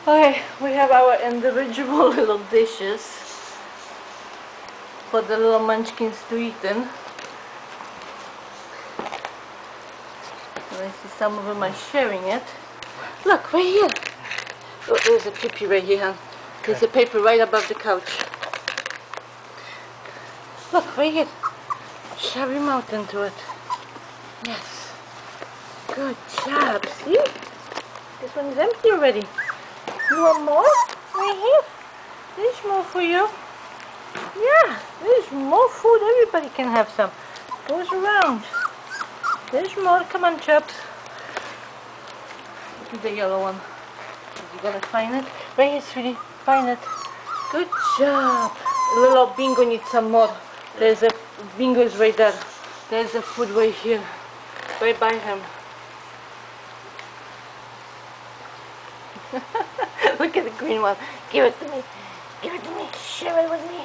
Okay, we have our individual little dishes for the little munchkins to eat in. I see some of them are sharing it. Look, right here. Oh, there's a pee-pee right here, huh? There's a paper right above the couch. Look, right here. Shove your mouth into it. Yes. Good job. See? This one's empty already. You want more? Right here. There's more for you. Yeah, there's more food. Everybody can have some. Goes around. There's more. Come on, Chops. Look at the yellow one. You gonna find it? Right here, sweetie. Find it. Good job. Little Bingo needs some more. There's a Bingo is right there. There's the food right here. Right by him. Look at the green one. Give it to me. Give it to me. Share it with me.